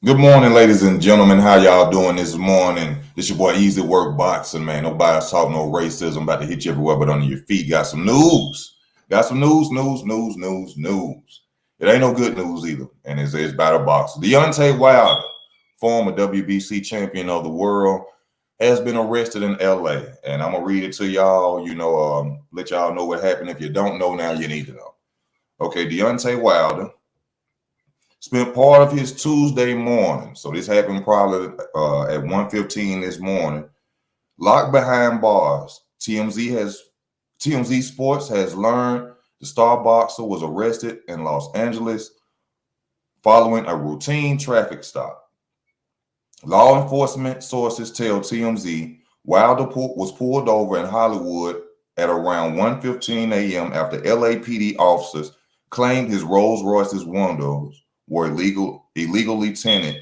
Good morning, ladies and gentlemen. How y'all doing this morning? This your boy Easy Work Boxing, man. Nobody's talking no racism. About to hit you everywhere but under your feet. Got some news. Got some news. It ain't no good news either. And it's battle box. Deontay Wilder, former WBC champion of the world, has been arrested in LA. And I'm gonna read it to y'all, let y'all know what happened. If you don't know now, you need to know. Okay, Deontay Wilder spent part of his Tuesday morning. So this happened probably at 1:15 this morning. Locked behind bars. TMZ Sports has learned the star boxer was arrested in Los Angeles following a routine traffic stop. Law enforcement sources tell TMZ Wilder was pulled over in Hollywood at around 1:15 a.m. after LAPD officers claimed his Rolls Royce's windows were illegally tinted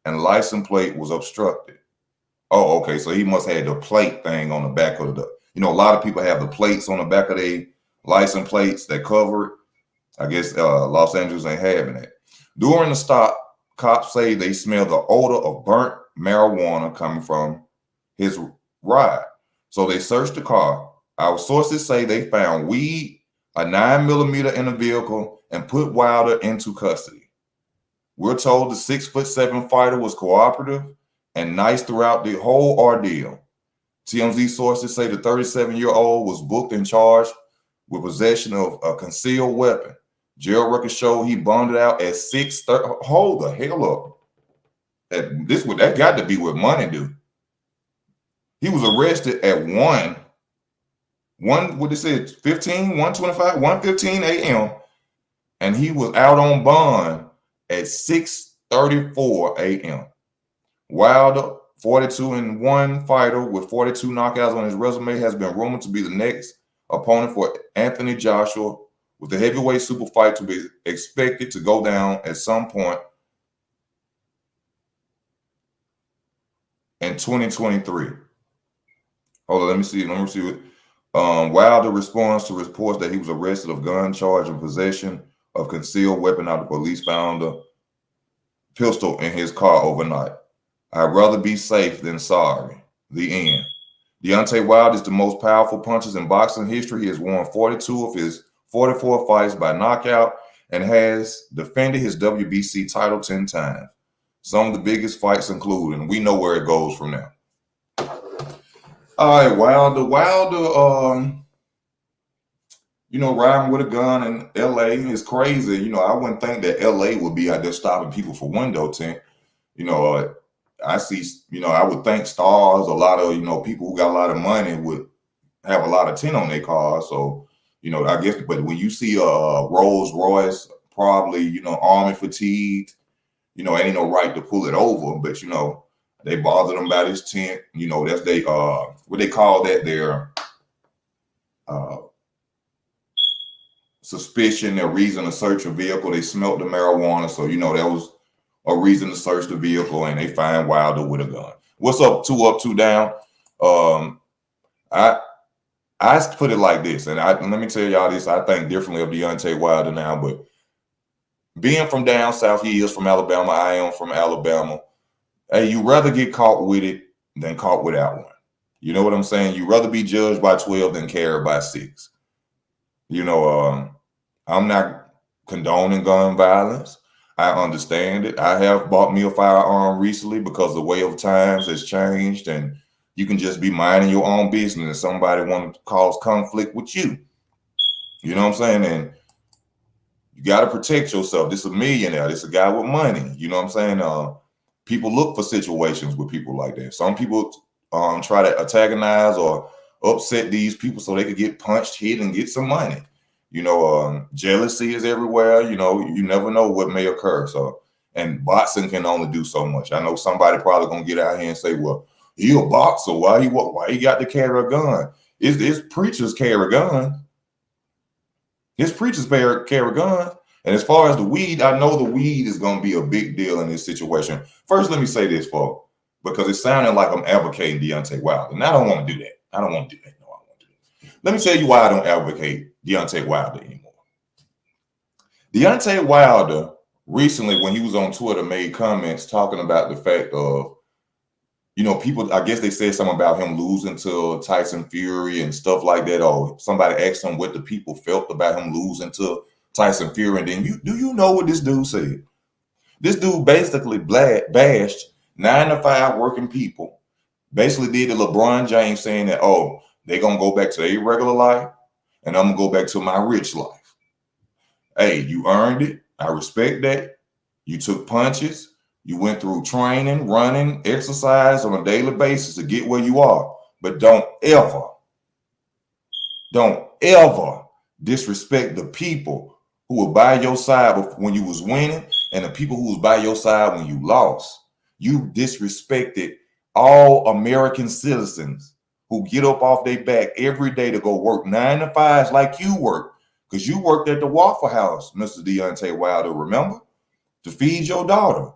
and license plate was obstructed. Oh, okay. So he must have had the plate thing on the back of the. A lot of people have the plates on the back of their license plates that cover it. I guess Los Angeles ain't having it. During the stop, cops say they smelled the odor of burnt marijuana coming from his ride. So they searched the car. Our sources say they found weed, a 9mm in the vehicle, and put Wilder into custody. We're told the 6'7" fighter was cooperative and nice throughout the whole ordeal. TMZ sources say the 37-year-old was booked and charged with possession of a concealed weapon. Jail records show he bonded out at 6:30. Hold the hell up. That got to be what money do. He was arrested at 1:25, 1:15 a.m. and he was out on bond at 6:34 a.m. Wilder, 42-1 fighter with 42 knockouts on his resume, has been rumored to be the next opponent for Anthony Joshua, with the heavyweight super fight to be expected to go down at some point in 2023. Hold on, let me see what. Wilder responds to reports that he was arrested of gun charge and possession of concealed weapon after police found a pistol in his car overnight. I'd rather be safe than sorry. The end. Deontay Wilder is the most powerful puncher in boxing history. He has won 42 of his 44 fights by knockout and has defended his WBC title 10 times. Some of the biggest fights include, and we know where it goes from now. All right, Wilder, riding with a gun in LA is crazy. I wouldn't think that LA would be out there stopping people for window tint. I see, I would think stars, a lot of, people who got a lot of money would have a lot of tint on their cars. So, I guess, but when you see a Rolls Royce, probably, army fatigued, ain't no right to pull it over, but, they bothered him about his tint. That's what they call that, their suspicion, their reason to search a vehicle. They smelt the marijuana. So, that was a reason to search the vehicle, and they find Wilder with a gun. What's up, two down? I put it like this, and let me tell y'all this. I think differently of Deontay Wilder now, but being from down south, he is from Alabama. I am from Alabama. Hey, you rather get caught with it than caught without one. You know what I'm saying? You rather be judged by 12 than carried by 6. I'm not condoning gun violence. I understand it. I have bought me a firearm recently because the way of times has changed, and you can just be minding your own business and somebody want to cause conflict with you. You know what I'm saying? And you got to protect yourself. This is a millionaire. This is a guy with money. You know what I'm saying? People look for situations with people like that. Some people try to antagonize or upset these people so they could get punched, hit, and get some money. Jealousy is everywhere. You never know what may occur. So, and boxing can only do so much. I know somebody probably gonna get out here and say, "Well, he a boxer. Why he got to carry a gun?" His preachers carry guns. His preachers carry guns. And as far as the weed, I know the weed is gonna be a big deal in this situation. First, let me say this, folks, because it sounded like I'm advocating Deontay Wilder, and I don't want to do that. I don't want to do that. No, I won't do that. Let me tell you why I don't advocate Deontay Wilder anymore. Deontay Wilder recently when he was on Twitter made comments talking about the fact of, people, I guess they said something about him losing to Tyson Fury and stuff like that. Or somebody asked him what the people felt about him losing to Tyson Fury. And then do you know what this dude said? This dude basically bashed 9 to 5 working people. Basically did the LeBron James saying that, oh, they're going to go back to their regular life and I'm going to go back to my rich life. Hey, you earned it. I respect that. You took punches. You went through training, running, exercise on a daily basis to get where you are. But don't ever disrespect the people who were by your side when you was winning and the people who was by your side when you lost. You disrespected all American citizens who get up off their back every day to go work 9 to 5s like you work. Because you worked at the Waffle House, Mr. Deontay Wilder, remember? To feed your daughter.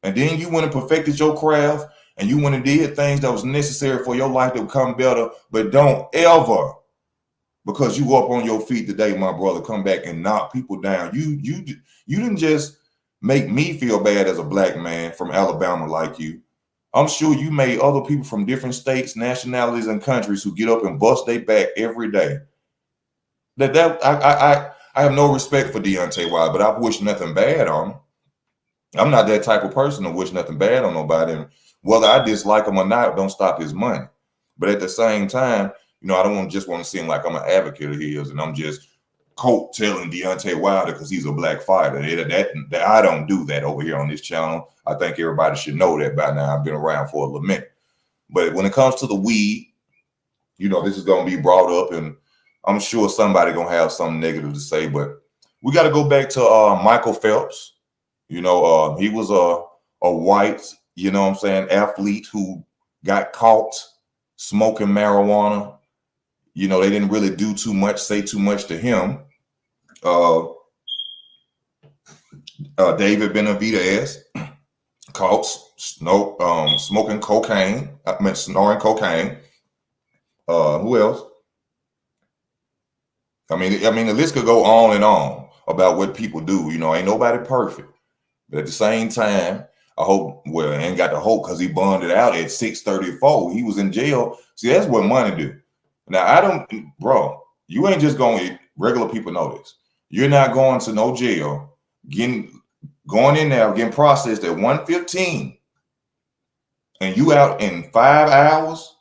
And then you went and perfected your craft and you went and did things that was necessary for your life to become better. But don't ever, because you up on your feet today, my brother, come back and knock people down. You didn't just make me feel bad as a black man from Alabama like you. I'm sure you made other people from different states, nationalities, and countries who get up and bust their back every day. I have no respect for Deontay Wilder, but I wish nothing bad on him. I'm not that type of person to wish nothing bad on nobody. And whether I dislike him or not, don't stop his money. But at the same time, I don't just want to seem like I'm an advocate of his and I'm just telling Deontay Wilder because he's a black fighter. That I don't do that over here on this channel. I think everybody should know that by now. I've been around for a little minute. But when it comes to the weed, this is going to be brought up, and I'm sure somebody going to have something negative to say. But we got to go back to Michael Phelps. He was a white, athlete who got caught smoking marijuana. They didn't really do too much, say too much to him. David Benavidez caught smoking cocaine. Snoring cocaine. Who else? I mean, the list could go on and on about what people do. Ain't nobody perfect. But at the same time, I ain't got the hope because he bonded out at 634. He was in jail. See, that's what money do. Now, you ain't just going, regular people know this. You're not going to no jail, going in there, getting processed at 1:15, and you out in 5 hours,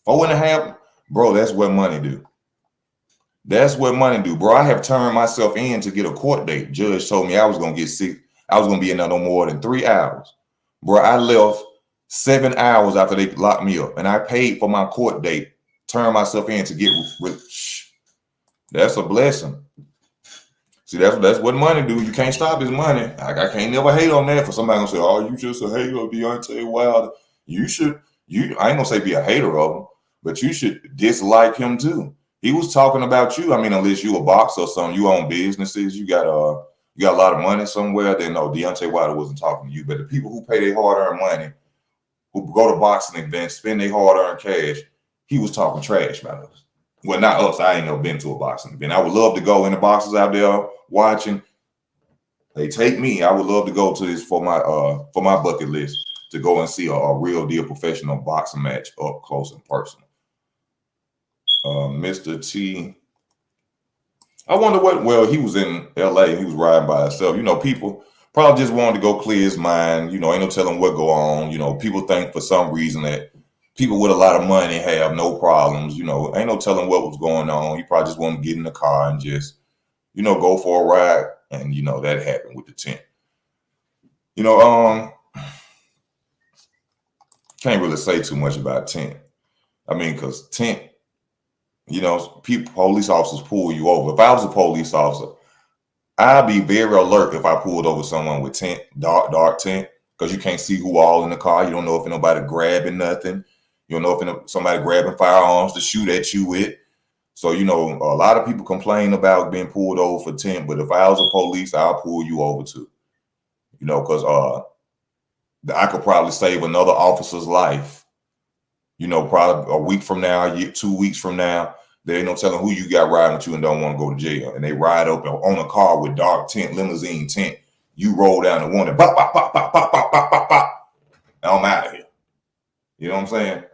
4.5, bro, that's what money do. That's what money do, bro. I have turned myself in to get a court date. Judge told me I was going to get sick. I was going to be in there no more than 3 hours. Bro, I left 7 hours after they locked me up, and I paid for my court date, turned myself in to get that's a blessing. See, that's what money do. You can't stop his money. I can't never hate on that for somebody gonna say, oh, you just a hater of Deontay Wilder. I ain't gonna say be a hater of him, but you should dislike him too. He was talking about you. I mean, unless you a boxer or something, you own businesses, you got a lot of money somewhere, then no, Deontay Wilder wasn't talking to you. But the people who pay their hard-earned money, who go to boxing events, spend their hard-earned cash, he was talking trash about us. Well, not us. I ain't never been to a boxing event. I would love to go. Any boxers out there watching, they take me. I would love to go to this for my bucket list, to go and see a real deal professional boxing match up close and personal. Mr. T. I wonder well, he was in LA. He was riding by himself. People probably just wanted to go clear his mind. Ain't no telling what go on. People think for some reason that people with a lot of money have no problems. Ain't no telling what was going on. He probably just wanted to get in the car and just, go for a ride. And, that happened with the tent. Can't really say too much about tent. I mean, because tent, police officers pull you over. If I was a police officer, I'd be very alert if I pulled over someone with tent, dark tent, because you can't see who all in the car. You don't know if nobody grabbing nothing. You don't know if somebody grabbing firearms to shoot at you with. So, a lot of people complain about being pulled over for tent, but if I was a police, I'll pull you over too. Because I could probably save another officer's life. Probably a week from now, 2 weeks from now, there ain't no telling who you got riding with you and don't want to go to jail. And they ride up on a car with dark tent, limousine tent, you roll down the window, pop, pop, pop, pop, pop, pop, pop, pop, pop. I'm out of here. You know what I'm saying?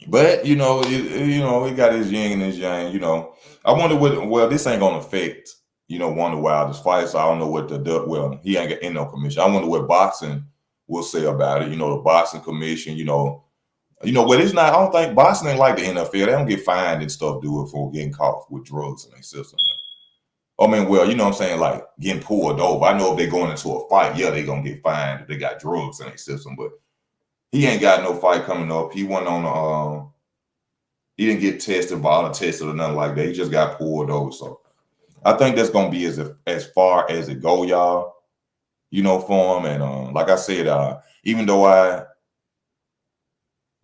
But you know, he got his yin and his yang. You know, I wonder what. Well, this ain't gonna affect Wonder Wilder's fight, so I don't know what well, he ain't got in no commission. I wonder what boxing will say about it. You know, the boxing commission. But it's not. I don't think boxing ain't like the NFL. They don't get fined and stuff do it for getting caught with drugs in their system. I mean, well, you know what I'm saying, like getting pulled over. I know if they're going into a fight, yeah, they're gonna get fined if they got drugs in their system, but he ain't got no fight coming up. He went on he didn't get tested, violent tested or nothing like that. He just got pulled over. So I think that's gonna be as far as it go, y'all. For him. And like I said, even though I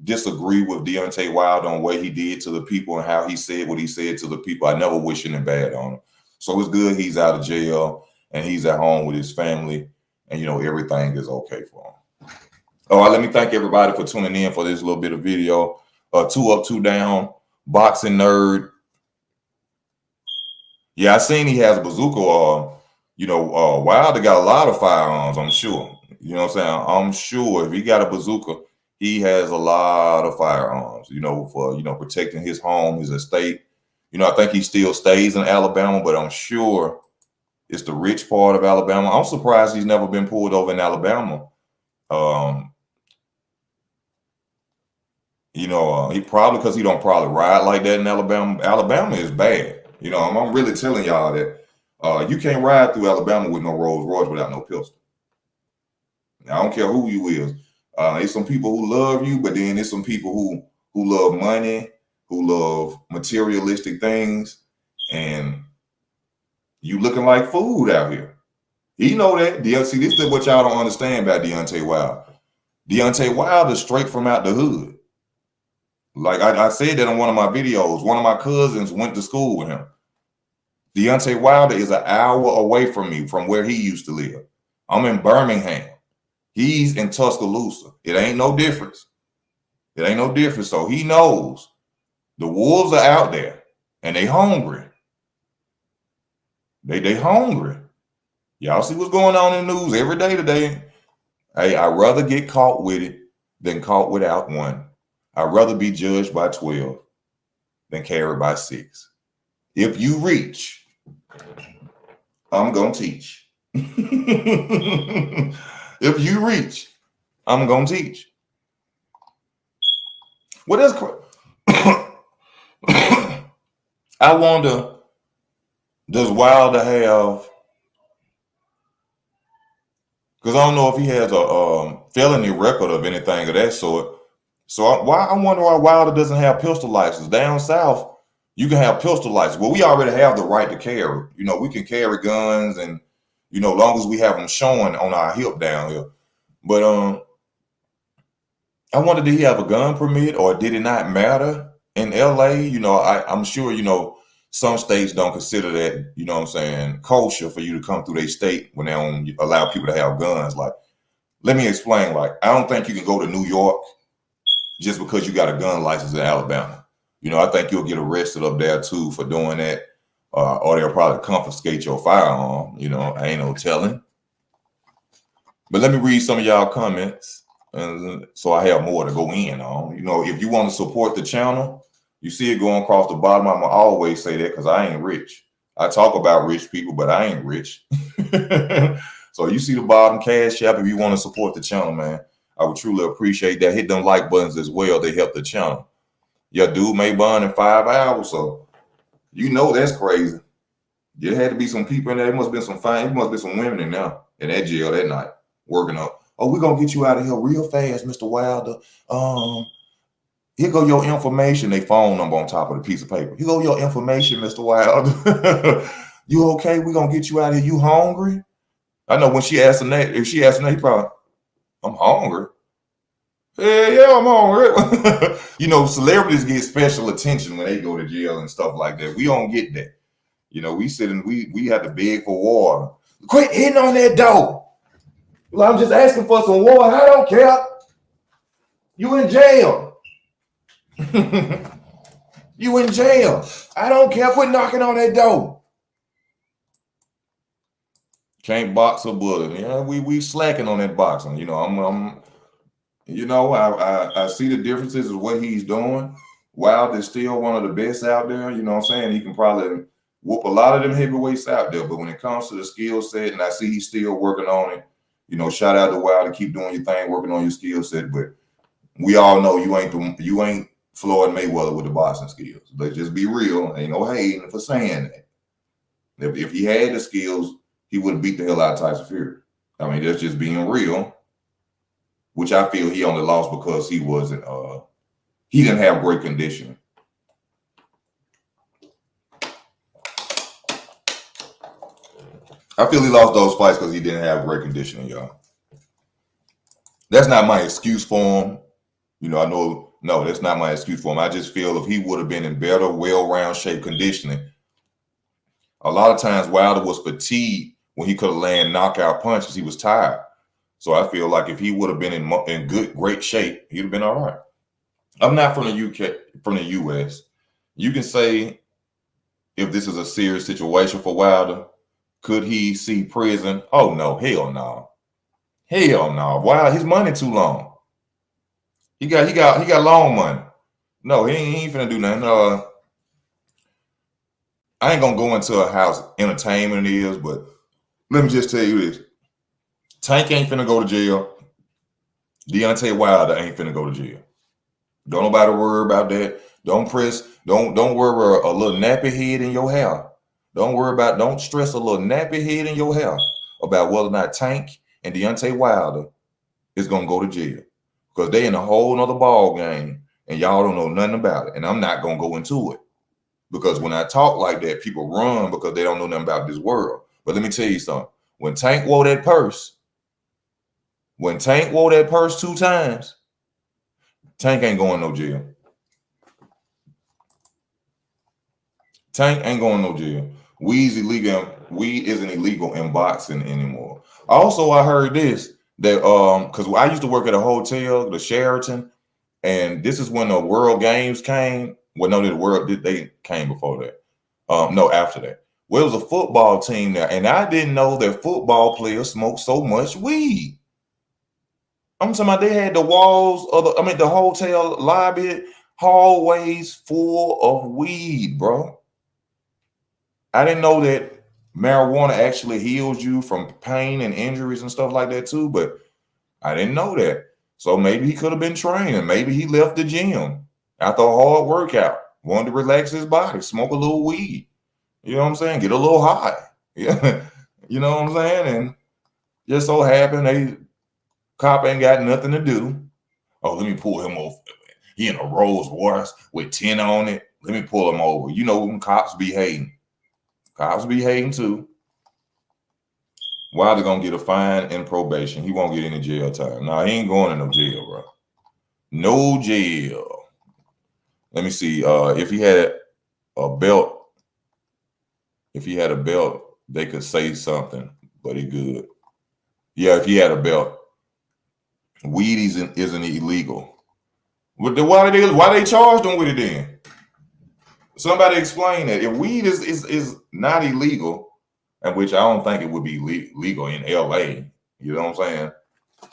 disagree with Deontay Wilder on what he did to the people and how he said what he said to the people, I never wish anything bad on him. So it's good he's out of jail and he's at home with his family, and everything is okay for him. All right, let me thank everybody for tuning in for this little bit of video. 2 Up, 2 Down, boxing nerd. Yeah, I seen he has a bazooka. Wilder got a lot of firearms, I'm sure. You know what I'm saying? I'm sure if he got a bazooka, he has a lot of firearms, for, protecting his home, his estate. I think he still stays in Alabama, but I'm sure it's the rich part of Alabama. I'm surprised he's never been pulled over in Alabama. He probably, because he don't probably ride like that in Alabama. Alabama is bad. I'm really telling y'all that you can't ride through Alabama with no Rolls Royce without no pistol. Now, I don't care who you is. There's some people who love you, but then there's some people who love money, who love materialistic things, and you looking like food out here. He know that. See, this is what y'all don't understand about Deontay Wilder. Deontay Wilder is straight from out the hood. Like I said that in one of my videos. One of my cousins went to school with him. Deontay Wilder is an hour away from me, from where he used to live. I'm in Birmingham. He's in Tuscaloosa. It ain't no difference. It ain't no difference. So he knows the wolves are out there and they hungry. They hungry. Y'all see what's going on in the news every day today. Hey, I'd rather get caught with it than caught without one. I'd rather be judged by 12 than carried by 6. If you reach, I'm going to teach. If you reach, I'm going to teach. What else? I wonder, does Wilder have, because I don't know if he has a felony record of anything of that sort. So I wonder why Wilder doesn't have pistol license. Down south, you can have pistol license. Well, we already have the right to carry. We can carry guns, and long as we have them showing on our hip down here. But I wonder, did he have a gun permit, or did it not matter in LA? I'm sure some states don't consider that kosher for you to come through their state when they don't allow people to have guns. Like, let me explain. Like, I don't think you can go to New York just because you got a gun license in Alabama. I think you'll get arrested up there too for doing that, or they'll probably confiscate your firearm. I ain't no telling. But let me read some of y'all comments, so I have more to go in on. If you want to support the channel, you see it going across the bottom. I'm gonna always say that because I ain't rich. I talk about rich people, but I ain't rich. So you see the bottom, Cash App, if you want to support the channel, man. I would truly appreciate that. Hit them like buttons as well. They help the channel. Yeah, dude may bond in 5 hours, so that's crazy. There had to be some people in there. There must have been some fine. There must be some women in there in that jail that night working up. Oh, we're gonna get you out of here real fast, Mr. Wilder. Here go your information. They phone number on top of the piece of paper. Here go your information, Mr. Wilder. You okay? We're gonna get you out of here. You hungry? I know when she asked him that, if she asked him that, he probably, I'm hungry. Yeah, I'm hungry. Celebrities get special attention when they go to jail and stuff like that. We don't get that. We sit and we have to beg for water. Quit hitting on that door. Well, I'm just asking for some water. I don't care. You in jail. You in jail. I don't care. Quit knocking on that door. Can't box a bullet. Yeah, we slacking on that boxing. You know, I'm you know, I see the differences of what he's doing. Wilder is still one of the best out there. You know what I'm saying? He can probably whoop a lot of them heavyweights out there. But when it comes to the skill set, and I see he's still working on it, you know, shout out to Wilder, keep doing your thing, working on your skill set. But we all know you ain't Floyd Mayweather with the boxing skills. Let's just be real. Ain't no hating for saying that. If he had the skills, he would have beat the hell out of Tyson Fury. I mean, that's just being real. Which I feel he only lost because he didn't have great conditioning. I feel he lost those fights because he didn't have great conditioning, y'all. That's not my excuse for him. You know, I know, no, that's not my excuse for him. I just feel if he would have been in better, well-round shape conditioning, a lot of times Wilder was fatigued when he could have landed knockout punches. He was tired. So I feel like if he would have been in great shape, he'd have been all right. I'm not from the UK, from the US. You can say if this is a serious situation for Wilder, could he see prison? Oh no, hell no. Hell no. Wow, his money too long. He got long money. No, he ain't finna do nothing. I ain't gonna go into how entertainment is, but let me just tell you this. Tank ain't finna go to jail. Deontay Wilder ain't finna go to jail. Don't nobody worry about that. Don't worry a little nappy head in your hair. Don't stress a little nappy head in your hair about whether or not Tank and Deontay Wilder is gonna go to jail. Because they in a whole nother ball game and y'all don't know nothing about it. And I'm not gonna go into it. Because when I talk like that, people run because they don't know nothing about this world. But let me tell you something. When Tank wore that purse 2 times, Tank ain't going no jail. Tank ain't going no jail. Weed isn't illegal in boxing anymore. Also, I heard this that because I used to work at a hotel, the Sheraton, and this is when the World Games came. Well, no, they came before that. No, after that. Well, it was a football team there, and I didn't know that football players smoked so much weed. I'm talking about they had the walls of the hotel lobby, hallways full of weed, bro. I didn't know that marijuana actually heals you from pain and injuries and stuff like that too, but I didn't know that. So maybe he could have been training. Maybe he left the gym after a hard workout, wanted to relax his body, smoke a little weed. You know what I'm saying? Get a little high. Yeah. You know what I'm saying? And just so happened cop ain't got nothing to do. Oh, let me pull him over. He in a Rolls Royce with 10 on it. Let me pull him over. You know when cops be hating. Cops be hating too. Wilder gonna get a fine and probation. He won't get any jail time. No, he ain't going to no jail, bro. No jail. Let me see. If he had a belt, they could say something, but he good. Yeah, if he had a belt, weed isn't illegal. Why they charged him with it then? Somebody explain that. If weed is not illegal, and which I don't think it would be legal in LA, you know what I'm saying?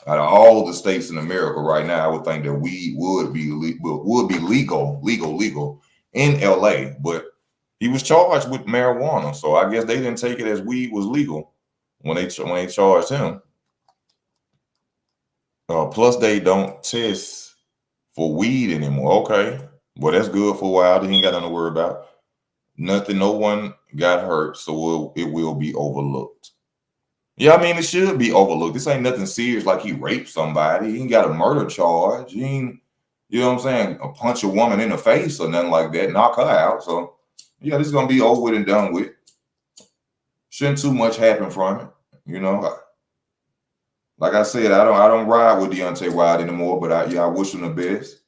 Out of all the states in America right now, I would think that weed would be legal in LA, but he was charged with marijuana, so I guess they didn't take it as weed was legal when they charged him. Plus, they don't test for weed anymore. Okay, well that's good for a while. He ain't got nothing to worry about. Nothing. No one got hurt, so it will be overlooked. Yeah, I mean, it should be overlooked. This ain't nothing serious like he raped somebody. He ain't got a murder charge. He ain't, you know what I'm saying, a punch a woman in the face or nothing like that, knock her out. So, yeah, this is going to be over with and done with. Shouldn't too much happen from it, you know. Like I said, I don't ride with Deontay Wilder anymore, but I wish him the best.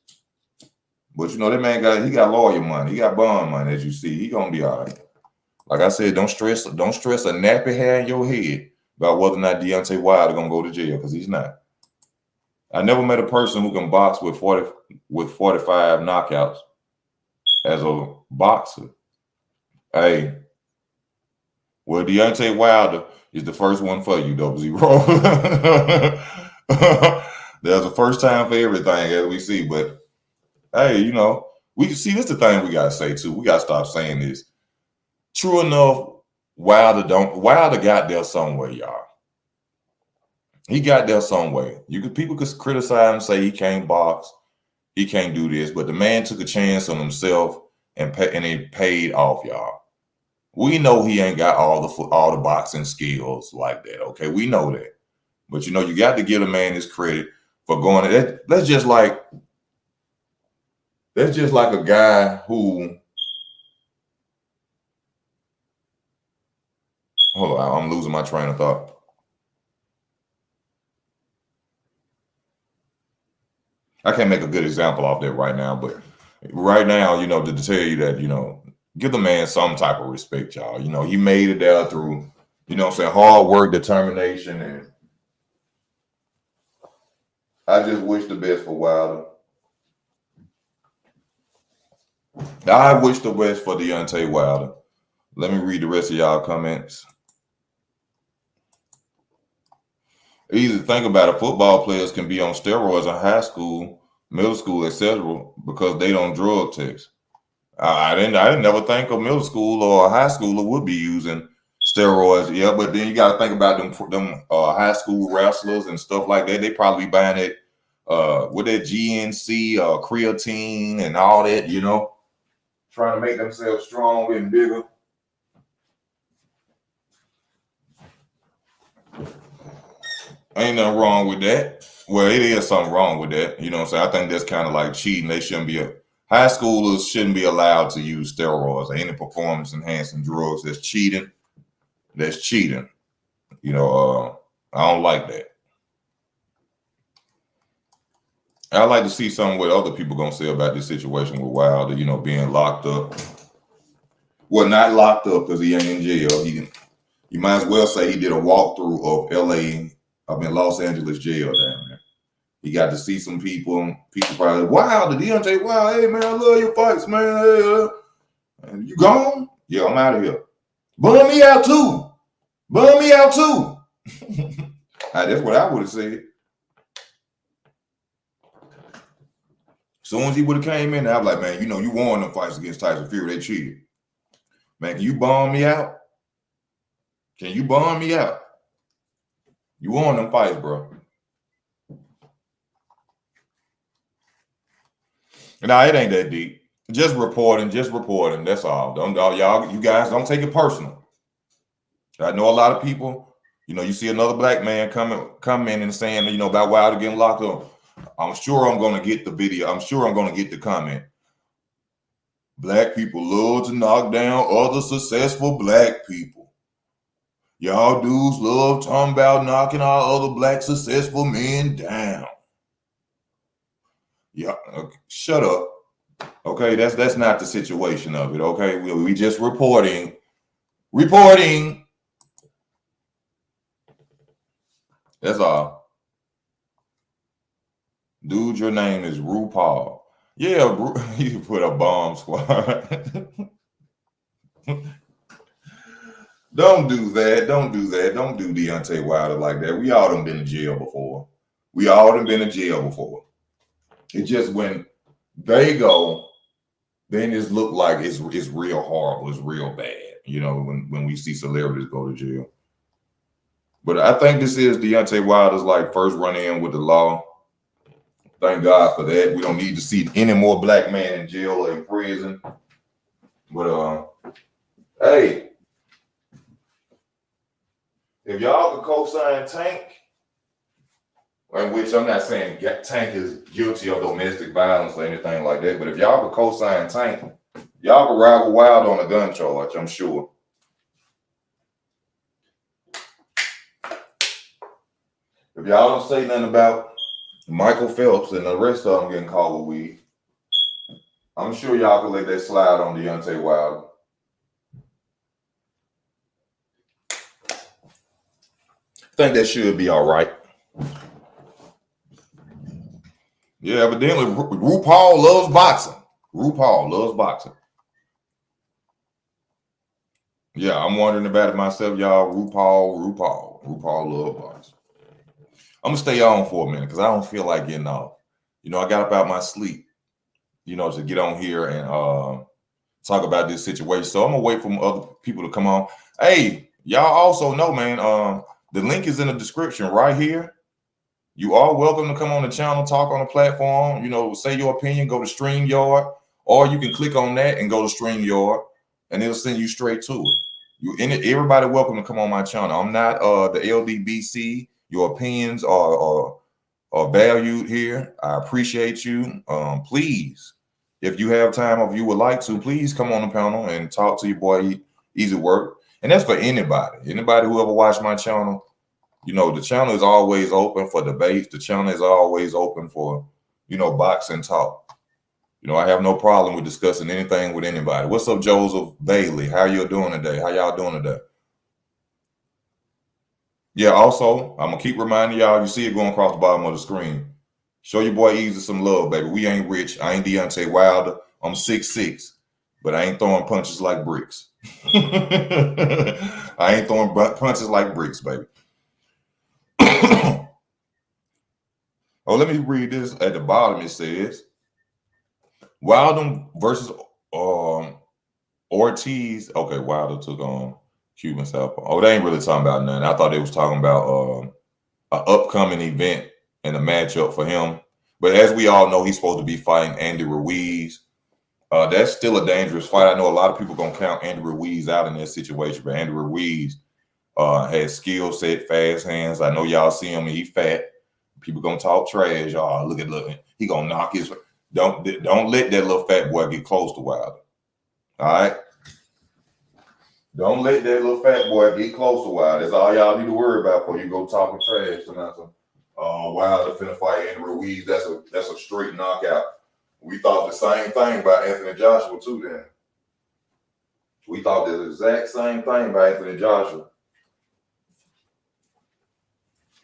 But, you know, that man got lawyer money. He got bond money, as you see. He going to be all right. Like I said, don't stress a nappy hair in your head about whether or not Deontay Wilder gonna go to jail, because he's not. I never met a person who can box with 45 knockouts as a boxer. Hey, Well, Deontay Wilder is the first one for you, Double Zero. There's a first time for everything, as we see. But hey, we see this. The thing we gotta say too. We gotta stop saying this. True enough, Wilder got there somewhere, y'all. He got there some way. People could criticize him, say he can't box, he can't do this, but the man took a chance on himself and it paid off, y'all. We know he ain't got all the boxing skills like that. Okay, we know that, but you got to give the man his credit for going. That's just like a guy who. Hold on, I'm losing my train of thought. I can't make a good example off that right now, but right now, to tell you that, give the man some type of respect, y'all. He made it there through, hard work, determination, and I just wish the best for Wilder. I wish the best for Deontay Wilder. Let me read the rest of y'all comments. Easy to think about it. Football players can be on steroids in high school, middle school, etc., because they don't drug test. I didn't never think a middle school or a high schooler would be using steroids. Yeah, but then you got to think about them high school wrestlers and stuff like that. They probably buying it with that GNC, creatine, and all that. Trying to make themselves stronger and bigger. Ain't nothing wrong with that. Well, it is something wrong with that. You know what I'm saying? I think that's kind of like cheating. They shouldn't be high schoolers shouldn't be allowed to use steroids or any performance enhancing drugs. That's cheating. That's cheating. I don't like that. I like to see something what other people gonna say about this situation with Wilder, being locked up. Well, not locked up because he ain't in jail. You might as well say he did a walkthrough of Los Angeles jail down there. He got to see some people. People probably, wow, the Deontay, wow, hey man, I love your fights, man. Hey, you gone? Yeah, I'm out of here. Bum me out too. Bum me out too. That's what I would have said. As soon as he would have came in, I was like, man, you won them fights against Tyson Fury. They cheated. Man, can you bum me out? Can you bum me out? You won them fights, bro. Nah, it ain't that deep. Just reporting. That's all. You guys don't take it personal. I know a lot of people, you see another black man coming and saying, about Wilder getting locked up. I'm sure I'm going to get the video. I'm sure I'm going to get the comment. Black people love to knock down other successful black people. Y'all dudes love talking about knocking our other black successful men down. Yeah, shut up. Okay, that's not the situation of it. Okay, we just reporting. That's all. Dude, your name is RuPaul. Yeah, you put a bomb squad. Don't do that. Don't do Deontay Wilder like that. We all done been in jail before. It's just when they go, then it's look like it's real horrible. It's real bad. When we see celebrities go to jail. But I think this is Deontay Wilder's like first run in with the law. Thank God for that. We don't need to see any more black men in jail or in prison. But hey, if y'all could co-sign Tank, in which I'm not saying Tank is guilty of domestic violence or anything like that, but if y'all could co-sign Tank, y'all could ride with Wilder on a gun charge, I'm sure. If y'all don't say nothing about Michael Phelps and the rest of them getting caught with weed, I'm sure y'all can let that slide on Deontay Wilder. I think that should be all right. Yeah, evidently RuPaul loves boxing. Yeah, I'm wondering about it myself, y'all. RuPaul love box. I'm gonna stay on for a minute because I don't feel like getting off. I got up out my sleep, to get on here and talk about this situation. So I'm gonna wait for other people to come on. Hey, y'all also know, man, the link is in the description right here. You are welcome to come on the channel, talk on the platform, say your opinion, go to StreamYard, or you can click on that and go to StreamYard, and it'll send you straight to it. Everybody welcome to come on my channel. I'm not the LDBC. Your opinions are valued here. I appreciate you. Please, if you have time or if you would like to, please come on the panel and talk to your boy Easy Work. And that's for anybody. Anybody who ever watched my channel. The channel is always open for debates. The channel is always open for, boxing talk. I have no problem with discussing anything with anybody. What's up, Joseph Bailey? How you doing today? How y'all doing today? Yeah, also, I'm going to keep reminding y'all, you see it going across the bottom of the screen. Show your boy Easy some love, baby. We ain't rich. I ain't Deontay Wilder. I'm 6'6", but I ain't throwing punches like bricks. I ain't throwing punches like bricks, baby. Oh, let me read this. At the bottom, it says, Wilder versus Ortiz. Okay, Wilder took on Cuban Southpaw. Oh, they ain't really talking about nothing. I thought they was talking about an upcoming event and a matchup for him. But as we all know, he's supposed to be fighting Andy Ruiz. That's still a dangerous fight. I know a lot of people going to count Andy Ruiz out in that situation, but Andy Ruiz has skill set, fast hands. I know y'all see him and he fat. People gonna talk trash, y'all. Look. He gonna knock his. Don't let that little fat boy get close to Wilder. All right. Don't let that little fat boy get close to Wilder. That's all y'all need to worry about before you go talking trash tonight. Wilder finna fight Andy Ruiz. That's a straight knockout. We thought the same thing about Anthony Joshua too. Then we thought the exact same thing about Anthony Joshua.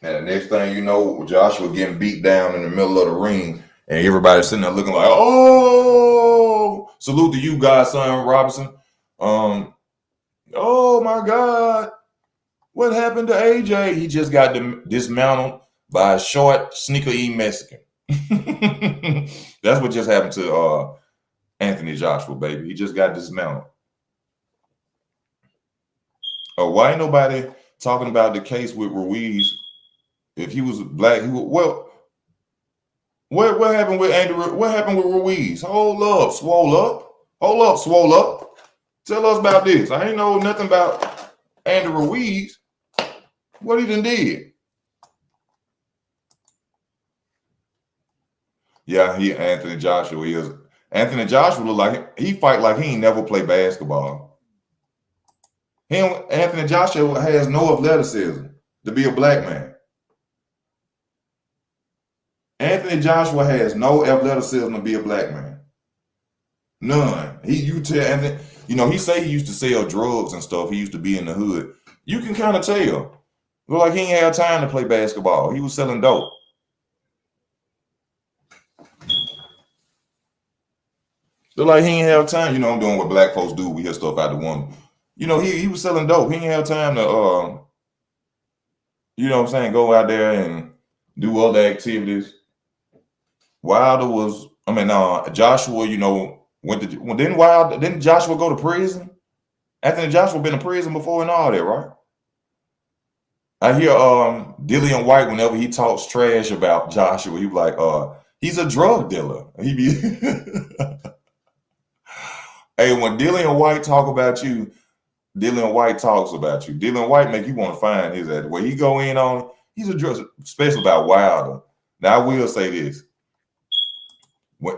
And the next thing you know, Joshua getting beat down in the middle of the ring, and everybody sitting there looking like, "Oh, salute to you, Godson Robinson." Oh my God, what happened to AJ? He just got dismantled by a short, sneaker-eating Mexican. That's what just happened to Anthony Joshua, baby. He just got dismantled. Why ain't nobody talking about the case with Ruiz? If he was black, what happened with Andy? What happened with Ruiz? Hold up, swole up. Hold up, swole up. Tell us about this. I ain't know nothing about Andy Ruiz. What he done did? Yeah, Anthony Joshua is. Anthony Joshua look like he fight like he ain't never played basketball. Anthony Joshua has no athleticism to be a black man. Anthony Joshua has no athleticism to be a black man. None. You tell Anthony, he say he used to sell drugs and stuff. He used to be in the hood. You can kind of tell. Look like he ain't had time to play basketball. He was selling dope. Look like he ain't have time. I'm doing what black folks do. We hear stuff out the window. He was selling dope. He ain't have time to what I'm saying, go out there and do other activities. Wilder was, Joshua, didn't Joshua go to prison? Anthony Joshua been in prison before and all that, right? I hear Dillian White, whenever he talks trash about Joshua, he be like, he's a drug dealer. He be Hey, when Dillian White talk about you, Dillian White talks about you. Dillian White make you want to find his ass. Where he go in on, he's a drug, especially about Wilder. Now I will say this.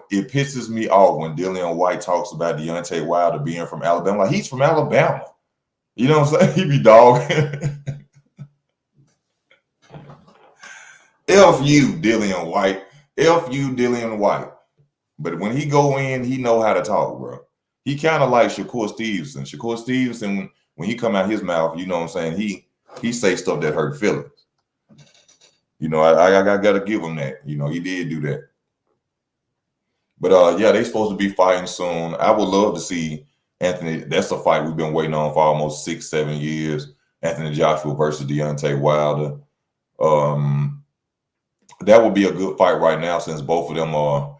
It pisses me off when Dillian White talks about Deontay Wilder being from Alabama. Like, he's from Alabama. You know what I'm saying? He be dogging. F you, Dillian White. F you, Dillian White. But when he go in, he know how to talk, bro. He kind of like Shakur Stevenson. Shakur Stevenson, when he come out his mouth, you know what I'm saying? He say stuff that hurt feelings. I got to give him that. He did do that. But yeah, they supposed to be fighting soon. I would love to see Anthony, that's a fight we've been waiting on for almost 6, 7 years. Anthony Joshua versus Deontay Wilder. That would be a good fight right now since both of them are,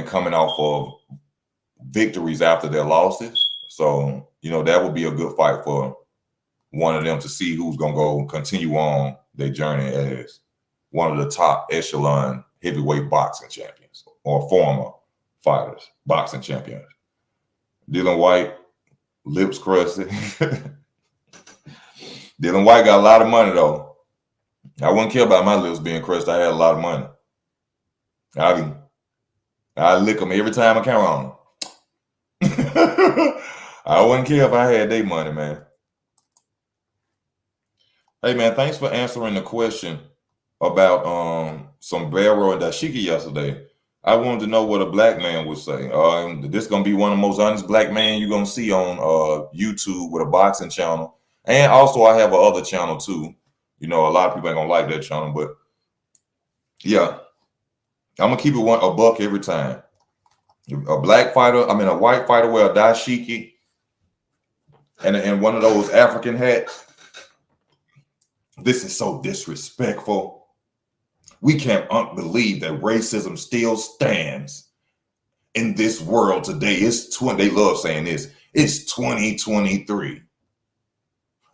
coming off of victories after their losses. So, that would be a good fight for one of them to see who's going to go continue on their journey as one of the top echelon heavyweight boxing champions or former fighters, boxing champions. Dylan White, lips crusted. Dylan White got a lot of money, though. I wouldn't care about my lips being crushed. I had a lot of money. I lick them every time I count on them. I wouldn't care if I had their money, man. Hey, man, thanks for answering the question about Sombrero and Dashiki yesterday. I wanted to know what a black man would say. This is going to be one of the most honest black men you're going to see on YouTube with a boxing channel. And also I have a other channel too. A lot of people ain't going to like that channel, but yeah, I'm going to keep it a buck every time. A white fighter wear a dashiki and one of those African hats. This is so disrespectful. We can't believe that racism still stands in this world today. They love saying this. It's 2023.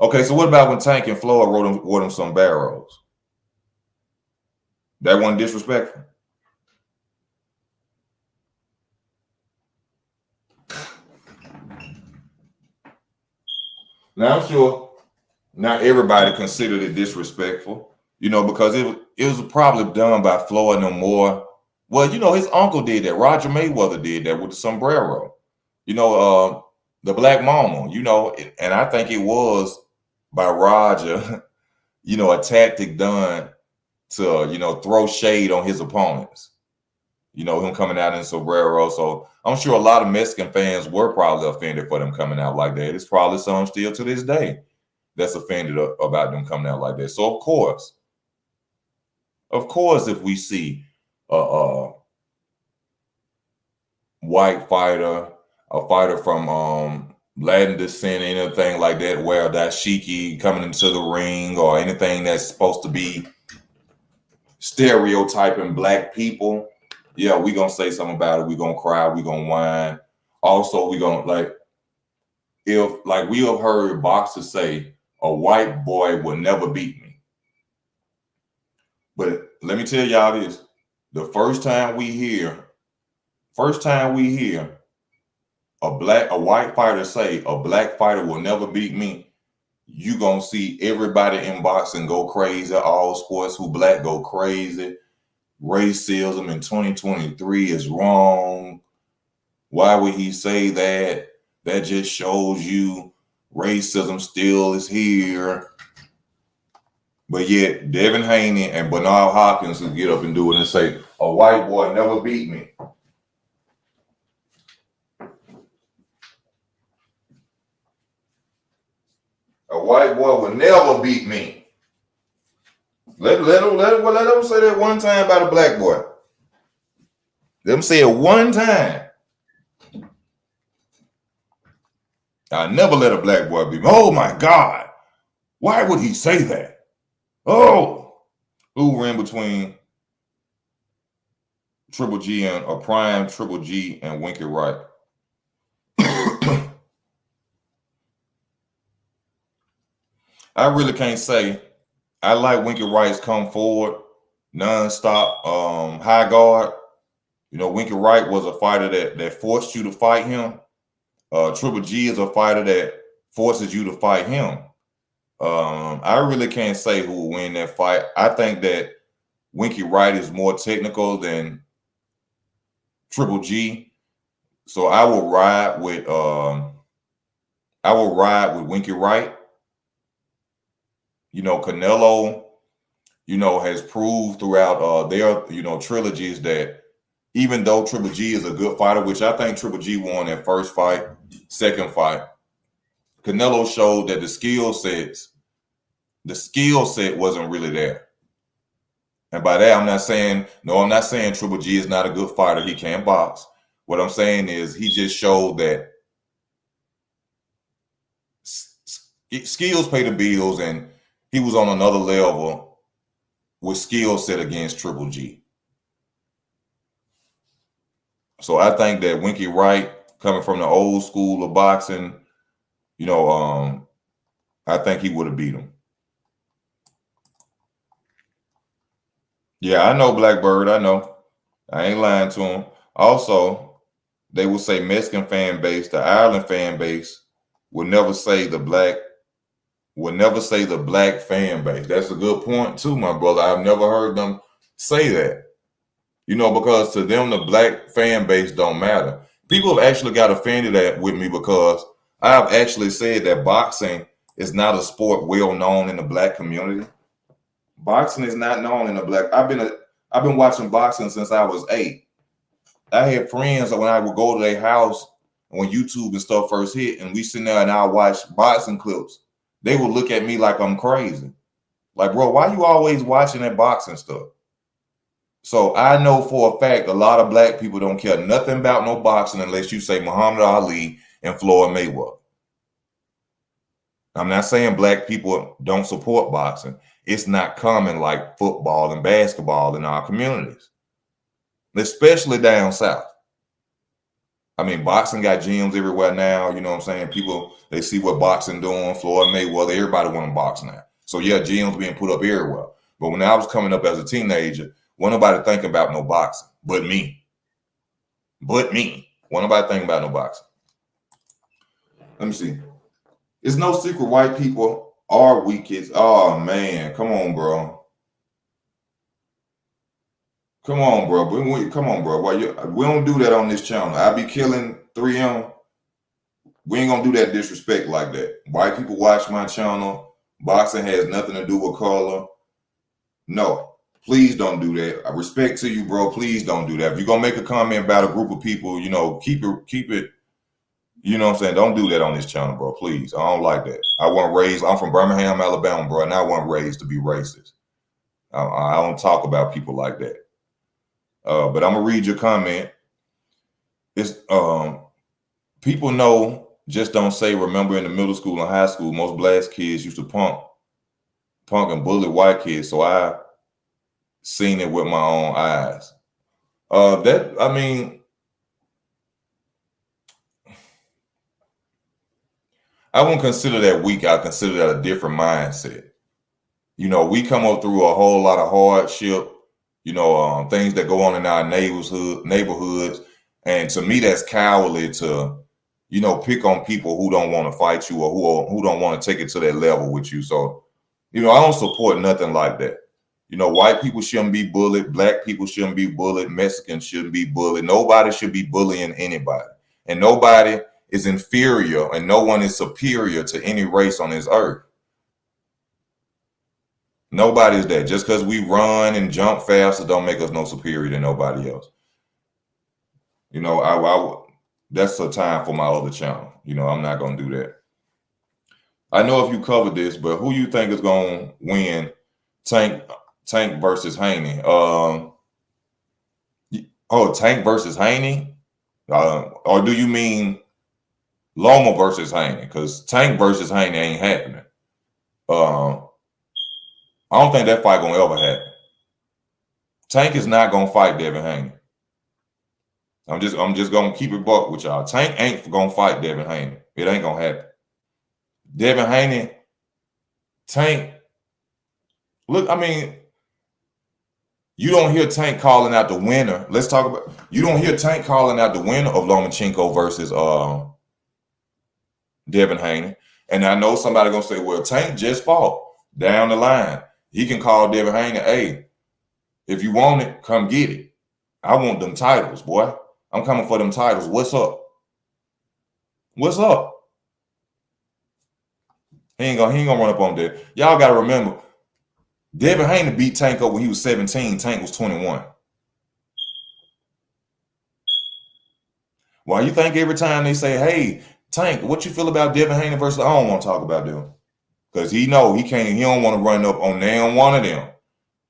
Okay, so what about when Tank and Floyd wore them sombreros? That wasn't disrespectful. Now, I'm sure not everybody considered it disrespectful, because it was probably done by Floyd no more. Well, his uncle did that. Roger Mayweather did that with the sombrero. The Black Mama, and I think it was by Roger, a tactic done to, throw shade on his opponents. Him coming out in sombrero. So I'm sure a lot of Mexican fans were probably offended for them coming out like that. It's probably some still to this day that's offended about them coming out like that. So of course, if we see a white fighter, a fighter from Latin descent, anything like that, wear dashiki coming into the ring or anything that's supposed to be stereotyping black people, yeah, we gonna say something about it. We gonna cry. We gonna whine. Also, we gonna we have heard boxers say, a white boy will never beat me. But let me tell y'all this: the first time we hear a white fighter say a black fighter will never beat me, you gonna see everybody in boxing go crazy. All sports who black go crazy. Racism in 2023 is wrong. Why would he say that? That just shows you racism still is here. But yet Devin Haney and Bernard Hopkins will get up and do it and say, a white boy never beat me. A white boy will never beat me. Let them say that one time about a black boy. Let them say it one time. I never let a black boy beat me. Oh my God. Why would he say that? Oh, who ran between Triple G and a prime Triple G and Winky Wright? I really can't say. I like Winky Wright's come forward, nonstop, high guard. Winky Wright was a fighter that forced you to fight him. Triple G is a fighter that forces you to fight him. I really can't say who will win that fight. I think that Winky Wright is more technical than Triple G. So I will ride with Winky Wright. Canelo, has proved throughout their, trilogies that even though Triple G is a good fighter, which I think Triple G won that first fight, second fight, Canelo showed that the skill set wasn't really there. And by that, I'm not saying Triple G is not a good fighter. He can't box. What I'm saying is he just showed that skills pay the bills, and he was on another level with skill set against Triple G. So I think that Winky Wright, coming from the old school of boxing, I think he would have beat him. Yeah, I know Blackbird. I know. I ain't lying to him. Also, they will say Mexican fan base, the Ireland fan base, will never say the black fan base. That's a good point too, my brother. I've never heard them say that. Because to them the black fan base don't matter. People have actually got offended with me because I have actually said that boxing is not a sport well known in the black community. Boxing is not known in the black. I've been watching boxing since I was 8. I had friends that when I would go to their house when YouTube and stuff first hit, and we sit there and I watch boxing clips, they would look at me like I'm crazy. Like, bro, why you always watching that boxing stuff? So I know for a fact a lot of black people don't care nothing about no boxing unless you say Muhammad Ali and Floyd Mayweather. I'm not saying black people don't support boxing. It's not common like football and basketball in our communities, especially down south. I mean, boxing got gyms everywhere now. You know what I'm saying? People, they see what boxing doing. Floyd Mayweather, everybody want to box now. So yeah, gyms being put up everywhere. But when I was coming up as a teenager, wasn't nobody thinking about no boxing but me. Wasn't nobody thinking about no boxing. Let me see. It's no secret white people are weak kids. Oh man, come on, bro. Come on, bro. Come on, bro. We don't do that on this channel. I be killing 3M. We ain't gonna do that disrespect like that. White people watch my channel. Boxing has nothing to do with color. No, please don't do that. I respect to you, bro. Please don't do that. If you're gonna make a comment about a group of people, keep it. You know what I'm saying? Don't do that on this channel, bro. Please. I don't like that. I'm from Birmingham, Alabama, bro, and I wasn't raised to be racist. I don't talk about people like that. But I'm gonna read your comment. It's people know, just don't say. Remember in the middle school and high school, most black kids used to punk and bully white kids. So I seen it with my own eyes. I wouldn't consider that weak. I consider that a different mindset. We come up through a whole lot of hardship, things that go on in our neighborhoods. And to me, that's cowardly to, pick on people who don't want to fight you or who don't want to take it to that level with you. So, I don't support nothing like that. White people shouldn't be bullied. Black people shouldn't be bullied. Mexicans shouldn't be bullied. Nobody should be bullying anybody. And nobody is inferior and no one is superior to any race on this earth. Nobody's that. Just because we run and jump faster don't make us no superior to nobody else. That's a time for my other channel. I'm not going to do that. I know if you covered this, but who you think is going to win Tank versus Haney? Tank versus Haney? Or do you mean Loma versus Haney? Because Tank versus Haney ain't happening. I don't think that fight gonna ever happen. Tank is not gonna fight Devin Haney. I'm just gonna keep it buck with y'all. Tank ain't gonna fight Devin Haney. It ain't gonna happen. Devin Haney, Tank. Look, I mean, you don't hear Tank calling out the winner. You don't hear Tank calling out the winner of Lomachenko versus Devin Haney. And I know somebody gonna say, well, Tank just fought down the line. He can call Devin Haney, hey, if you want it, come get it. I want them titles, boy. I'm coming for them titles. What's up? What's up? He ain't gonna run up on that. Y'all gotta remember, Devin Haney beat Tank up when he was 17. Tank was 21. Why you think every time they say, hey, Tank, what you feel about Devin Haney versus, I don't want to talk about them. Because he don't want to run up on one of them.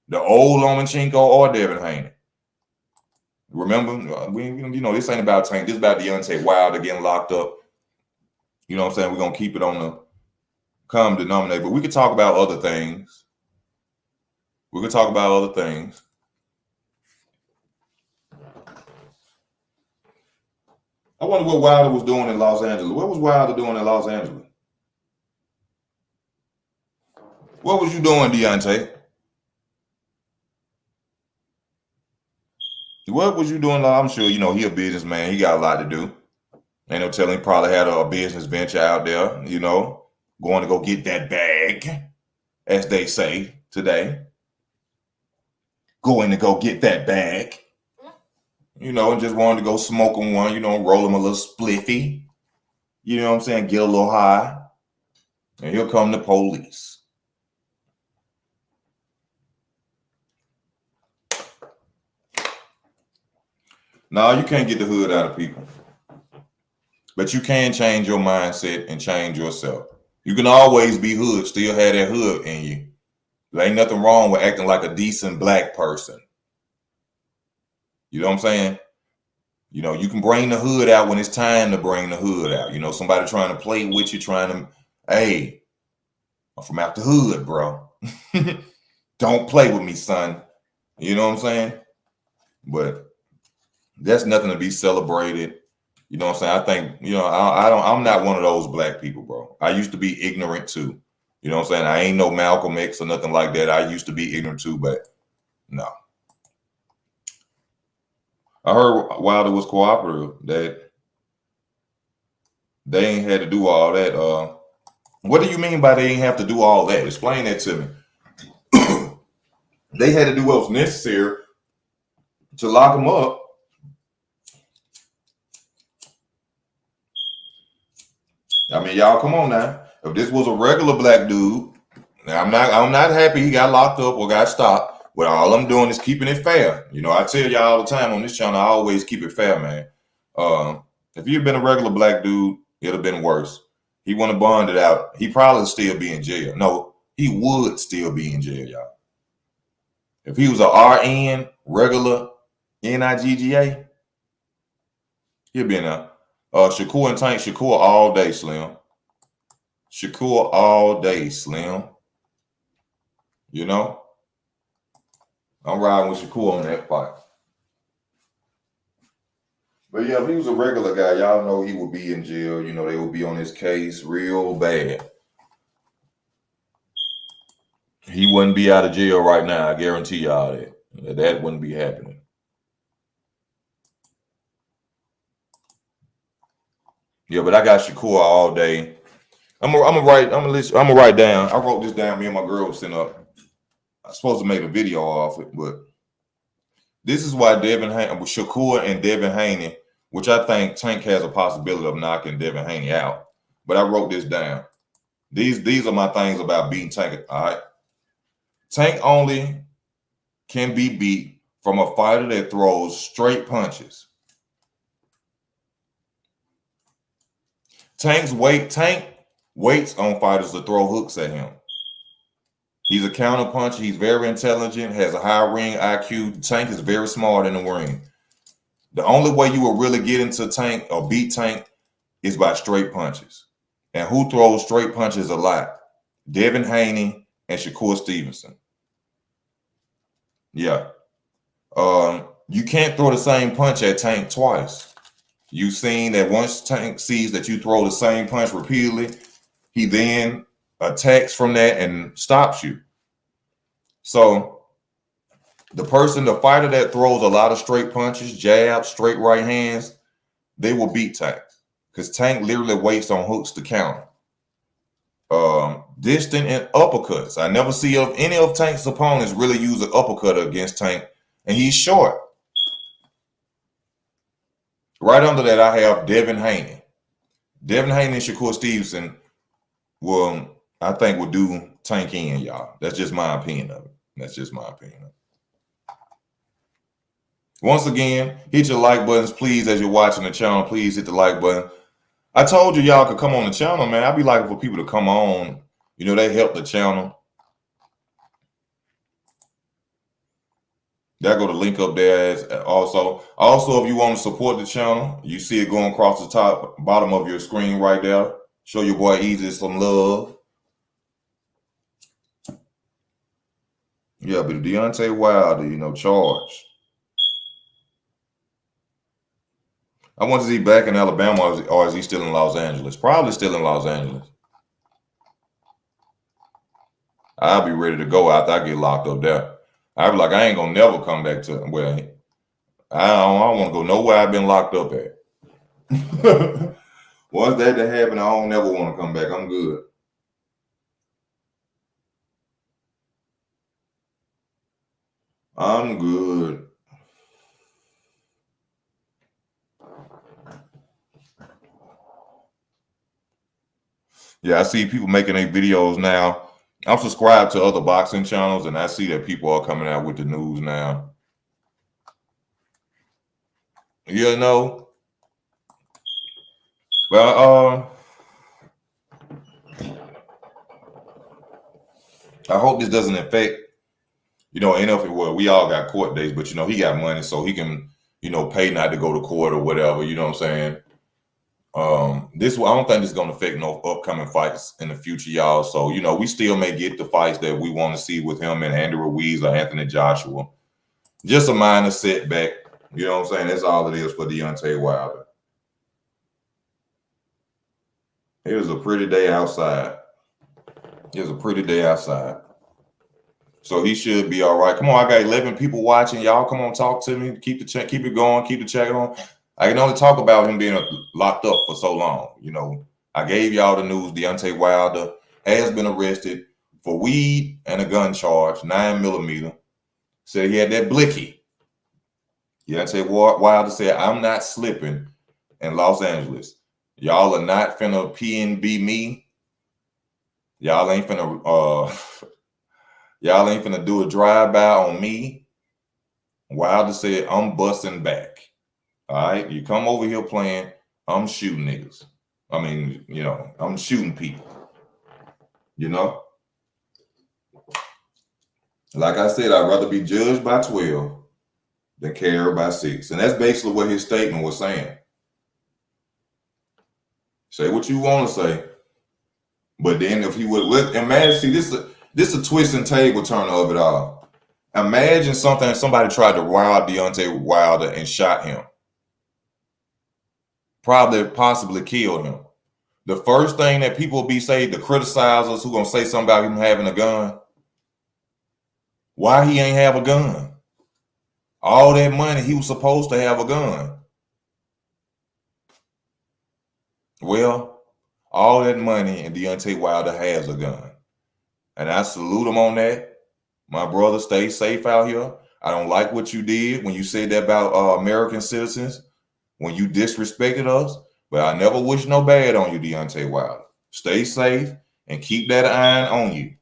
The old Lomachenko or Devin Haney. Remember, this ain't about Tank. This is about Deontay Wilder getting locked up. You know what I'm saying? We're going to keep it on common denominator. But we could talk about other things. We could talk about other things. I wonder what Wilder was doing in Los Angeles. What was Wilder doing in Los Angeles? What was you doing, Deontay? What was you doing? I'm sure you know he a businessman. He got a lot to do. Ain't no telling. He probably had a business venture out there. You know, going to go get that bag, as they say today. Going to go get that bag. You know, and just wanted to go smoke on one. You know, roll him a little spliffy. You know what I'm saying? Get a little high, and here come the police. No, you can't get the hood out of people. But you can change your mindset and change yourself. You can always be hood, still have that hood in you. There ain't nothing wrong with acting like a decent black person. You know what I'm saying? You know, you can bring the hood out when it's time to bring the hood out. You know, somebody trying to play with you, trying to, hey, I'm from out the hood, bro. Don't play with me, son. You know what I'm saying? But that's nothing to be celebrated. You know what I'm saying? I think, you know, I'm not one of those black people, bro. I used to be ignorant too. You know what I'm saying? I ain't no Malcolm X or nothing like that. I used to be ignorant too, but no. I heard Wilder was cooperative, that they ain't had to do all that. What do you mean by they ain't have to do all that? Explain that to me. They had to do what was necessary to lock him up. I mean, y'all, come on now. If this was a regular black dude, now I'm not happy he got locked up or got stopped. But all I'm doing is keeping it fair. You know, I tell y'all all the time on this channel, I always keep it fair, man. If you'd been a regular black dude, it'd have been worse. He wouldn't have bonded out. He probably still be in jail. No, he would still be in jail, y'all. If he was a RN, regular NIGGA, he'd be in there. Shakur and Tank, Shakur all day, Slim. Shakur all day, Slim. You know? I'm riding with Shakur on that fight. But yeah, if he was a regular guy, y'all know he would be in jail. You know, they would be on his case real bad. He wouldn't be out of jail right now. I guarantee y'all that. That wouldn't be happening. Yeah, but I got Shakur all day. I'm gonna write down. I wrote this down. Me and my girl was sitting up. I'm supposed to make a video off it, but this is why Shakur and Devin Haney, which I think Tank has a possibility of knocking Devin Haney out. But I wrote this down. These are my things about beating Tank. All right. Tank only can be beat from a fighter that throws straight punches. Tank waits on fighters to throw hooks at him. He's a counter puncher. He's very intelligent, has a high ring IQ. Tank is very smart in the ring. The only way you will really get into Tank or beat Tank is by straight punches. And who throws straight punches a lot? Devin Haney and Shakur Stevenson. Yeah. You can't throw the same punch at Tank twice. You've seen that once Tank sees that you throw the same punch repeatedly, he then attacks from that and stops you. So the fighter that throws a lot of straight punches, jabs, straight right hands, they will beat Tank. Because Tank literally waits on hooks to counter. Distant and uppercuts. I never see any of Tank's opponents really use an uppercut against Tank, and he's short. Right under that, I have Devin Haney. Devin Haney and Shakur Stevenson I think, will do Tank in, y'all. That's just my opinion of it. That's just my opinion of it. Once again, hit your like buttons, please, as you're watching the channel. Please hit the like button. I told you y'all could come on the channel, man. I'd be liking for people to come on. You know, they help the channel. There go the link up there as also. Also, if you want to support the channel, you see it going across the bottom of your screen right there. Show your boy Easy some love. Yeah, but Deontay Wilder, charged. I wonder is he back in Alabama or is he still in Los Angeles? Probably still in Los Angeles. I'll be ready to go after I get locked up there. I'll be like, I ain't gonna never come back to where I don't want to go nowhere I've been locked up at. Once that happen, I don't never want to come back. I'm good. I'm good. Yeah, I see people making their videos now. I'm subscribed to other boxing channels, and I see that people are coming out with the news now. Well, I hope this doesn't affect, NFL. Well, we all got court dates, but he got money, so he can, pay not to go to court or whatever. You know what I'm saying? I don't think this is gonna affect no upcoming fights in the future, y'all. So, we still may get the fights that we want to see with him and Andy Ruiz or Anthony Joshua. Just a minor setback. You know what I'm saying? That's all it is for Deontay Wilder. It was a pretty day outside. It was a pretty day outside. So he should be all right. Come on, I got 11 people watching. Y'all come on, talk to me. Keep it going, keep the chat on. I can only talk about him being locked up for so long. I gave y'all the news. Deontay Wilder has been arrested for weed and a gun charge, 9mm. Said he had that blicky. Deontay Wilder said, I'm not slipping in Los Angeles. Y'all are not finna PNB me. Y'all ain't finna do a drive-by on me. Wilder said, I'm busting back. All right, you come over here playing, I'm shooting niggas. I mean, I'm shooting people. Like I said, I'd rather be judged by 12 than carried by 6. And that's basically what his statement was saying. Say what you want to say. But then if he would imagine, see, this is a twist and table turner of it all. Imagine somebody tried to rob Deontay Wilder and shot him. Possibly killed him. The first thing that people will be saying, the criticizers who gonna say something about him having a gun, why he ain't have a gun? All that money, he was supposed to have a gun. Well, all that money and Deontay Wilder has a gun. And I salute him on that. My brother, stay safe out here. I don't like what you did when you said that about American citizens, when you disrespected us, but I never wish no bad on you, Deontay Wilder. Stay safe and keep that iron on you.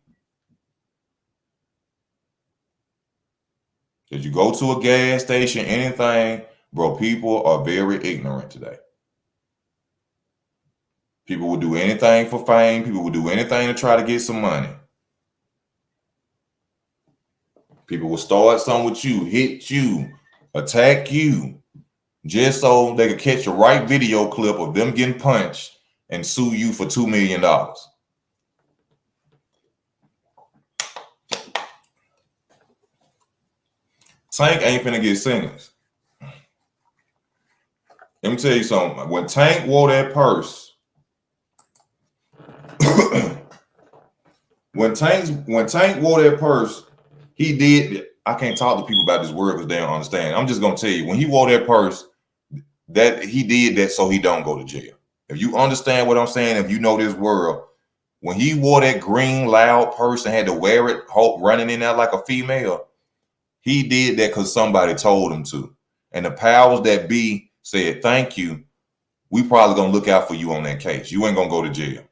If you go to a gas station, anything, bro, people are very ignorant today. People will do anything for fame. People will do anything to try to get some money. People will start something with you, hit you, attack you, just so they could catch a right video clip of them getting punched and sue you for $2 million. Tank ain't finna get sentenced. Let me tell you something. When Tank wore that purse, when Tank wore that purse, he did. I can't talk to people about this word because they don't understand. I'm just gonna tell you, when he wore that purse, that he did that so he don't go to jail. If you understand what I'm saying, if you know this world, when he wore that green loud purse and had to wear it, running in there like a female, he did that because somebody told him to. And the powers that be said, thank you. We probably gonna look out for you on that case. You ain't gonna go to jail.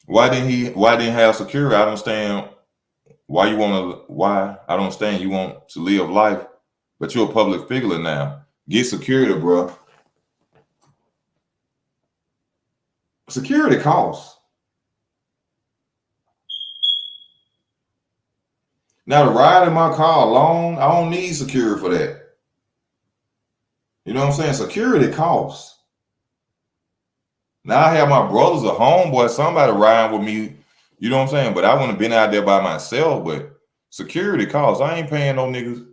Why didn't he have security? I don't understand why you want to, I don't understand you want to live life, but you're a public figure now. Get security, bro. Security costs. Now to ride in my car alone, I don't need security for that. You know what I'm saying? Security costs. Now I have my brothers or homeboy, somebody riding with me You know what I'm saying? But I wouldn't have been out there by myself, but security costs. I ain't paying no niggas.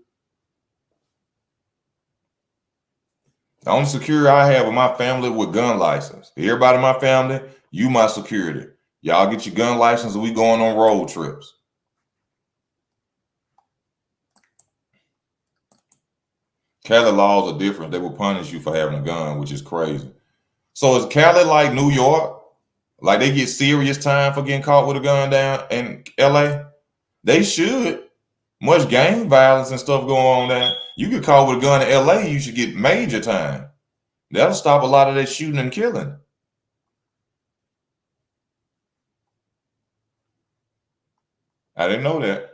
The only security I have with my family with gun license. Everybody in my family, you my security. Y'all get your gun license and we going on road trips. Cali laws are different. They will punish you for having a gun, which is crazy. So is Cali like New York? Like they get serious time for getting caught with a gun down in LA? They should. Much gang violence and stuff going on there. You get caught with a gun in LA, you should get major time. That'll stop a lot of that shooting and killing. I didn't know that.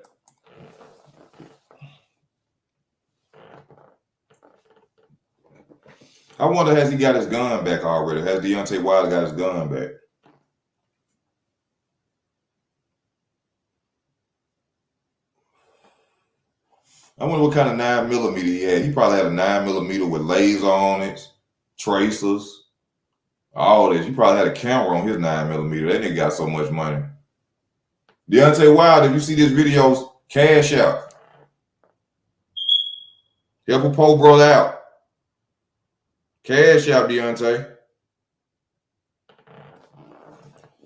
I wonder, has he got his gun back already? Has Deontay Wilder got his gun back? I wonder what kind of 9mm he had. He probably had a 9mm with laser on it, tracers, all this. He probably had a camera on his 9mm. That nigga got so much money. Deontay Wilder, if you see this video, cash out. Help a poor brother out. Cash out, Deontay.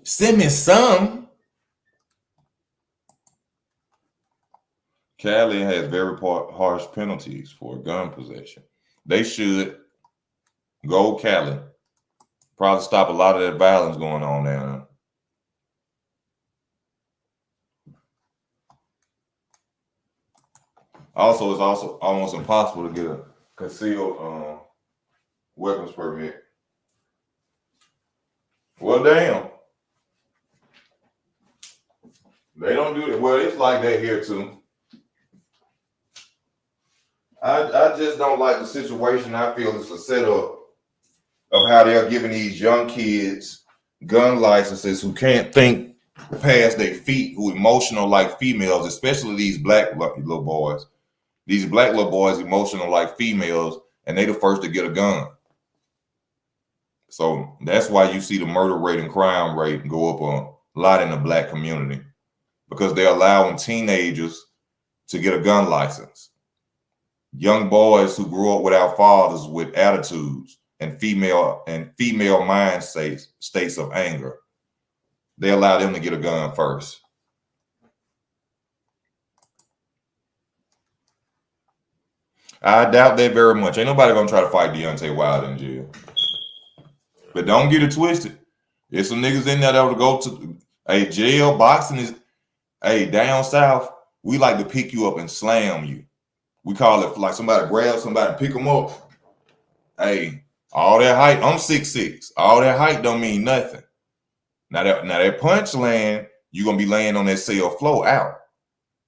Send me some. Cali has very harsh penalties for gun possession. They should go Cali. Probably stop a lot of that violence going on there. Also, it's also almost impossible to get a concealed weapons permit. Well, damn. They don't do it. Well, it's like that here too. I just don't like the situation. I feel it's a setup of how they're giving these young kids gun licenses who can't think past their feet, who emotional like females, especially these black little boys. These black little boys emotional like females, and they the first to get a gun. So that's why you see the murder rate and crime rate go up a lot in the black community, because they're allowing teenagers to get a gun license. Young boys who grew up without fathers with attitudes and female mind states of anger. They allow them to get a gun first. I doubt that very much. Ain't nobody gonna try to fight Deontay Wilder in jail. But don't get it twisted. There's some niggas in there that will go to jail. Boxing is down south. We like to pick you up and slam you. We call it like somebody grab somebody, pick them up. Hey, all that height, I'm 6'6". All that height don't mean nothing. Now that punch land, you're gonna be laying on that cell floor out.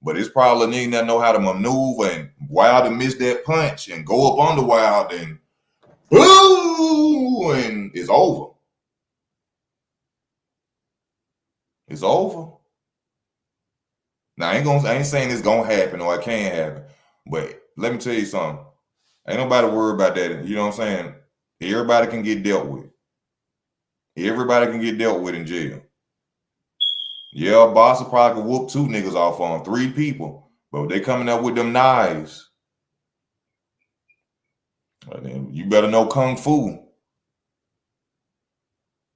But it's probably a nigga that know how to maneuver and Wilder miss that punch and go up under Wilder and boom, and it's over. It's over. Now I ain't saying it's gonna happen or it can't happen, but let me tell you something. Ain't nobody worried about that. You know what I'm saying? Everybody can get dealt with. Everybody can get dealt with in jail. Yeah, boss will probably whoop 2 niggas off on 3 people, but they coming up with them knives. You better know kung fu.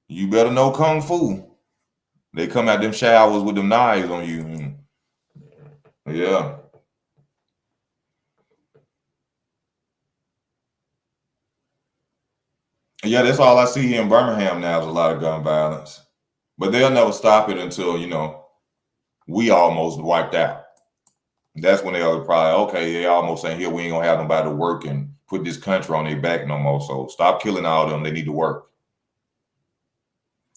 You better know kung fu. They come out them showers with them knives on you. Yeah. Yeah, that's all I see here in Birmingham now is a lot of gun violence. But they'll never stop it until, we almost wiped out. That's when they'll probably, okay, they almost saying, here, we ain't gonna have nobody to work and put this country on their back no more. So stop killing all of them. They need to work.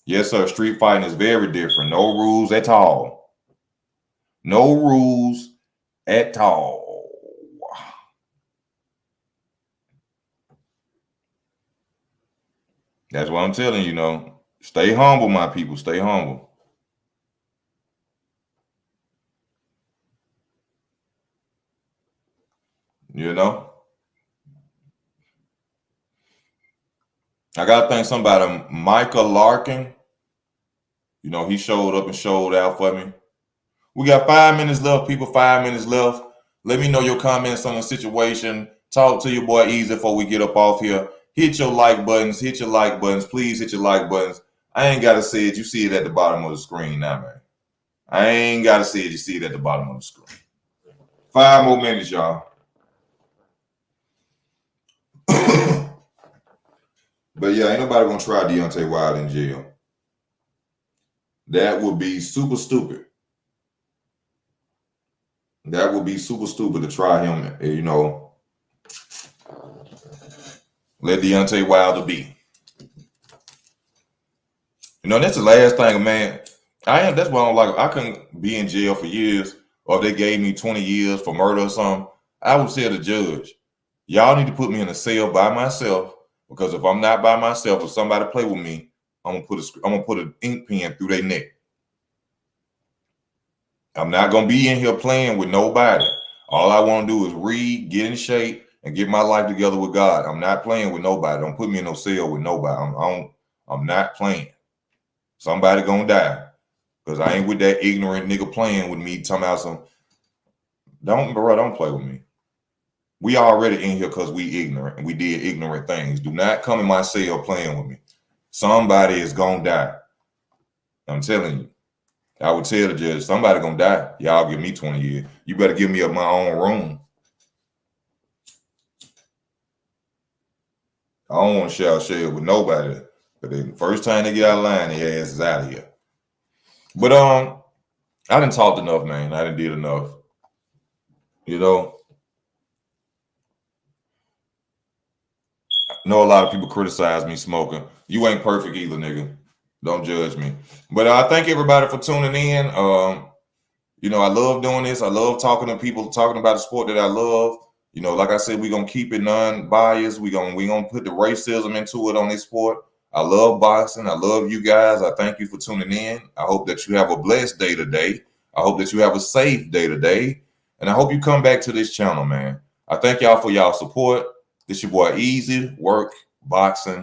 Yes, sir. Street fighting is very different. No rules at all. No rules at all. That's what I'm telling you, Stay humble, my people. Stay humble. I gotta thank somebody, Micah Larkin. You know, he showed up and showed out for me. We got 5 minutes left, people. 5 minutes left. Let me know your comments on the situation. Talk to your boy Easy before we get up off here. Hit your like buttons. Hit your like buttons. Please hit your like buttons. I ain't got to say it. You see it at the bottom of the screen now, man. I ain't got to see it. You see it at the bottom of the screen. 5 more minutes, y'all. But yeah, ain't nobody gonna try Deontay Wilder in jail. That would be super stupid. That would be super stupid to try him, you know. Let Deontay Wilder be. You know, that's the last thing, man. That's why I don't like. I couldn't be in jail for years, or if they gave me 20 years for murder or something. I would say to the judge, y'all need to put me in a cell by myself, because if I'm not by myself, if somebody play with me, I'm gonna put an ink pen through their neck. I'm not gonna be in here playing with nobody. All I want to do is read, get in shape, and get my life together with God. I'm not playing with nobody. Don't put me in no cell with nobody. I'm not playing. Somebody gonna die, because I ain't with that ignorant nigga playing with me. Talking about some. Don't play with me. We already in here because we ignorant and we did ignorant things. Do not come in my cell playing with me. Somebody is gonna die. I'm telling you. I would tell the judge, somebody gonna die. Y'all give me 20 years. You better give me up my own room. I don't want to share with nobody. But the first time they get out of line, their ass is out of here. But I done talked enough, man. I done did enough. You know. I know a lot of people criticize me smoking. You ain't perfect either, nigga. Don't judge me. But I thank everybody for tuning in. You know, I love doing this. I love talking to people, talking about the sport that I love. You know, like I said, we're gonna keep it non-biased. We're gonna put the racism into it on this sport. I love boxing. I love you guys. I thank you for tuning in. I hope that you have a blessed day today. I hope that you have a safe day today. And I hope you come back to this channel, man. I thank y'all for y'all support. This your boy Easy Work Boxing.